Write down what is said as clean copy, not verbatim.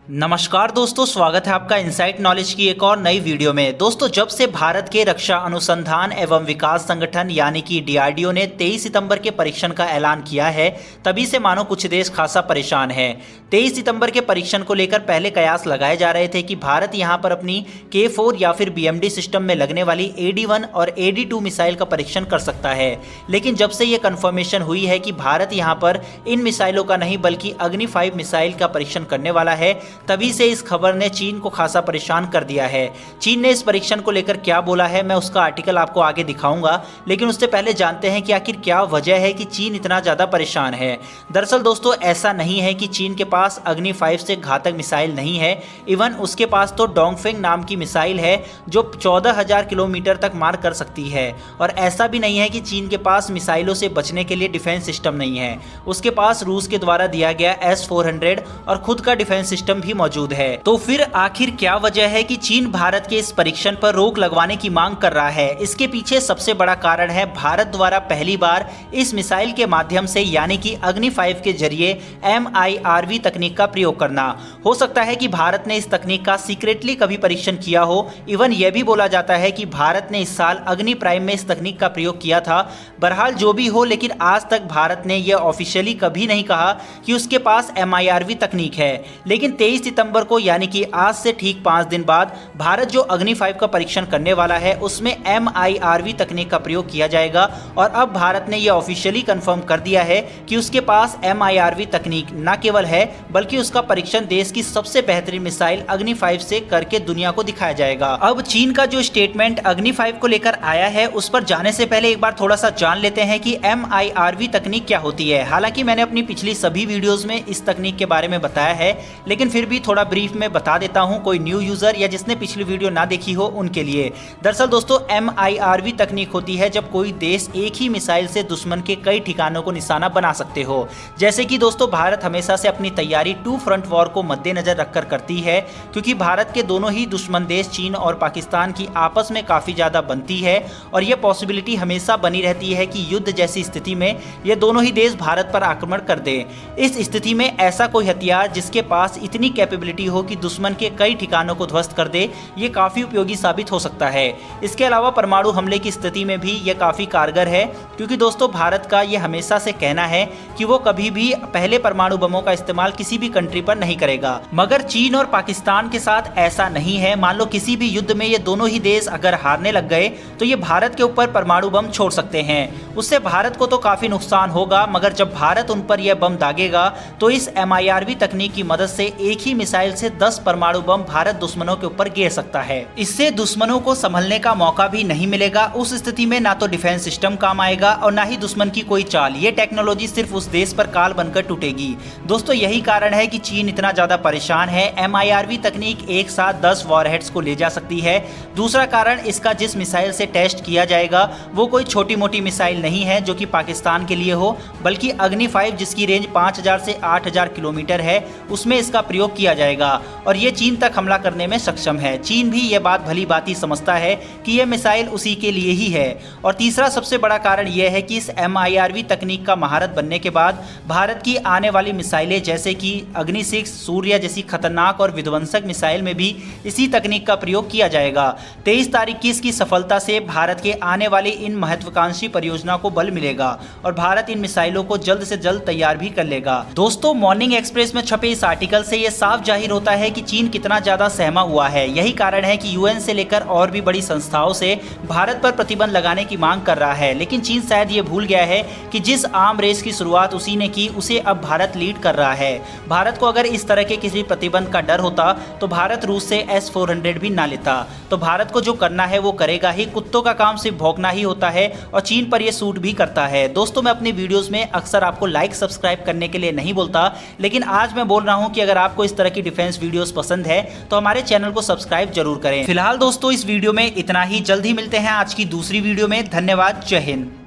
नमस्कार दोस्तों, स्वागत है आपका इनसाइट नॉलेज की एक और नई वीडियो में। दोस्तों, जब से भारत के रक्षा अनुसंधान एवं विकास संगठन यानी कि डीआरडीओ ने 23 सितंबर के परीक्षण का ऐलान किया है, तभी से मानो कुछ देश खासा परेशान है। 23 सितंबर के परीक्षण को लेकर पहले कयास लगाए जा रहे थे कि भारत यहां पर अपनी K4 या फिर BMD सिस्टम में लगने वाली AD-1 और AD-2 मिसाइल का परीक्षण कर सकता है। लेकिन जब से ये कंफर्मेशन हुई है कि भारत यहां पर इन मिसाइलों का नहीं बल्कि अग्नि 5 मिसाइल का परीक्षण करने वाला है, तभी से इस खबर ने चीन को खासा परेशान कर दिया है। चीन ने इस परीक्षण को लेकर क्या बोला है, मैं उसका आर्टिकल आपको आगे दिखाऊंगा, लेकिन उससे पहले जानते हैं कि आखिर क्या वजह है कि चीन इतना ज़्यादा परेशान है। दरअसल दोस्तों, ऐसा नहीं है कि चीन के पास अग्नि 5 से घातक मिसाइल नहीं है। इवन उसके पास तो डोंगफेंग नाम की मिसाइल है जो 14,000 किलोमीटर तक मार कर सकती है। और ऐसा भी नहीं है कि चीन के पास मिसाइलों से बचने के लिए डिफेंस सिस्टम नहीं है। उसके पास रूस के द्वारा दिया गया S-400 और खुद का डिफेंस सिस्टम भी मौजूद है। तो फिर आखिर क्या वजह है कि चीन भारत के इस परीक्षण पर रोक लगवाने की मांग कर रहा है? इसके पीछे सबसे बड़ा कारण है भारत द्वारा पहली बार इस मिसाइल के माध्यम से यानी कि अग्नि 5 के जरिए MIRV तकनीक का प्रयोग करना। हो सकता है कि भारत ने इस तकनीक का सीक्रेटली कभी परीक्षण किया हो। इवन यह भी बोला जाता है कि भारत ने इस साल अग्नि प्राइम में इस तकनीक का प्रयोग किया था। बहरहाल जो भी हो, लेकिन आज तक भारत ने यह ऑफिशियली कभी नहीं कहा कि उसके पास MIRV तकनीक है। लेकिन 23 सितंबर को यानी कि आज से ठीक 5 दिन बाद भारत जो अग्नि 5 का परीक्षण करने वाला है उसमें MIRV तकनीक का प्रयोग किया जाएगा। और अब भारत ने यह ऑफिशियली कंफर्म कर दिया है कि उसके पास MIRV तकनीक न केवल है बल्कि उसका परीक्षण देश की सबसे बेहतरीन मिसाइल अग्नि 5 से करके दुनिया को दिखाया जाएगा। अब चीन का जो स्टेटमेंट अग्नि 5 को लेकर आया है उस पर जाने से पहले एक बार थोड़ा सा जान लेते हैं कि MIRV तकनीक क्या होती है। हालांकि मैंने अपनी पिछली सभी वीडियोस में इस तकनीक के बारे में बताया है, लेकिन फिर भी थोड़ा ब्रीफ में बता देता हूं कोई न्यू यूजर या जिसने पिछली वीडियो ना देखी हो उनके लिए। दरअसल दोस्तों, MIRV तकनीक होती है जब कोई देश एक ही मिसाइल से दुश्मन के कई ठिकानों को निशाना बना सकते हो। जैसे कि दोस्तों, भारत हमेशा से अपनी तैयारी 2 फ्रंट वॉर को मद्देनजर रखकर करती है, क्योंकि भारत के दोनों ही दुश्मन देश चीन और पाकिस्तान की आपस में काफी ज्यादा बनती है और यह पॉसिबिलिटी हमेशा बनी रहती है कि युद्ध जैसी स्थिति में ये दोनों ही देश भारत पर आक्रमण कर दे। इस स्थिति में ऐसा कोई हथियार जिसके पास इतनी कैपेबिलिटी हो कि दुश्मन के कई ठिकानों को ध्वस्त कर दे, ये काफी उपयोगी साबित हो सकता है। इसके अलावा परमाणु हमले की स्थिति में भी ये काफी कारगर है, क्योंकि दोस्तों भारत का ये हमेशा से कहना है कि वो कभी भी पहले परमाणु बमों का इस्तेमाल किसी भी कंट्री पर नहीं करेगा। मगर चीन और पाकिस्तान के साथ ऐसा नहीं है। मान लो किसी भी युद्ध में ये दोनों ही देश अगर हारने लग गए तो ये भारत के ऊपर परमाणु बम छोड़ सकते हैं। उससे भारत को तो काफी नुकसान होगा, मगर जब भारत उन पर यह बम दागेगा तो इस MIRV तकनीक की मदद से एक ही मिसाइल से 10 परमाणु बम भारत दुश्मनों के ऊपर गिर सकता है। इससे दुश्मनों को संभलने का मौका भी नहीं मिलेगा। उस स्थिति में ना तो डिफेंस सिस्टम काम आएगा और ना ही दुश्मन की कोई चाल। ये टेक्नोलॉजी सिर्फ उस देश पर काल बनकर टूटेगी। दोस्तों, यही कारण है कि चीन इतना ज्यादा परेशान है। MIRV तकनीक एक साथ 10 वॉरहेड्स को ले जा सकती है। दूसरा कारण, इसका जिस मिसाइल से टेस्ट किया जाएगा वो कोई छोटी मोटी मिसाइल नहीं है जो कि पाकिस्तान के लिए हो, बल्कि अग्नि 5 जिसकी रेंज 5000 से 8000 किलोमीटर है, उसमें इसका प्रयोग किया जाएगा और ये चीन तक हमला करने में सक्षम है। चीन भी ये बात भली भांति समझता है कि ये मिसाइल उसी के लिए ही है। और तीसरा सबसे बड़ा कारण यह है कि इस MIRV तकनीक का महारत बनने के बाद भारत की आने वाली मिसाइलें जैसे कि अग्नि 6, सूर्य जैसी खतरनाक और विध्वंसक मिसाइल में भी इसी तकनीक का प्रयोग किया जाएगा। 23 तारीख की इसकी सफलता से भारत के आने वाली इन महत्वाकांक्षी परियोजना को बल मिलेगा और भारत इन मिसाइलों को जल्द से जल्द तैयार भी कर लेगा। दोस्तों, मॉर्निंग एक्सप्रेस में छपे इस आर्टिकल से यह साफ जाहिर होता है कि चीन कितना ज्यादा सहमा हुआ है। यही कारण है कि UN से लेकर और भी बड़ी संस्थाओं से भारत पर प्रतिबंध लगाने की मांग कर रहा है। लेकिन चीन शायद ये भूल गया है कि जिस आर्म रेस की शुरुआत उसी ने की, उसे अब भारत लीड कर रहा है। भारत को अगर इस तरह के किसी प्रतिबंध का डर होता तो भारत रूस से S-400 भी ना लेता। तो भारत को जो करना है वो करेगा ही। कुत्तों का काम सिर्फ भौंकना ही होता है और चीन पर यह सूट भी करता है। दोस्तों, मैं अपनी वीडियोस में अक्सर आपको लाइक सब्सक्राइब करने के लिए नहीं बोलता, लेकिन आज मैं बोल रहा हूं कि अगर आपको इस तरह की डिफेंस वीडियोस पसंद है तो हमारे चैनल को सब्सक्राइब जरूर करें। फिलहाल दोस्तों, इस वीडियो में इतना ही। जल्द ही मिलते हैं आज की दूसरी वीडियो में। धन्यवाद। जय हिंद।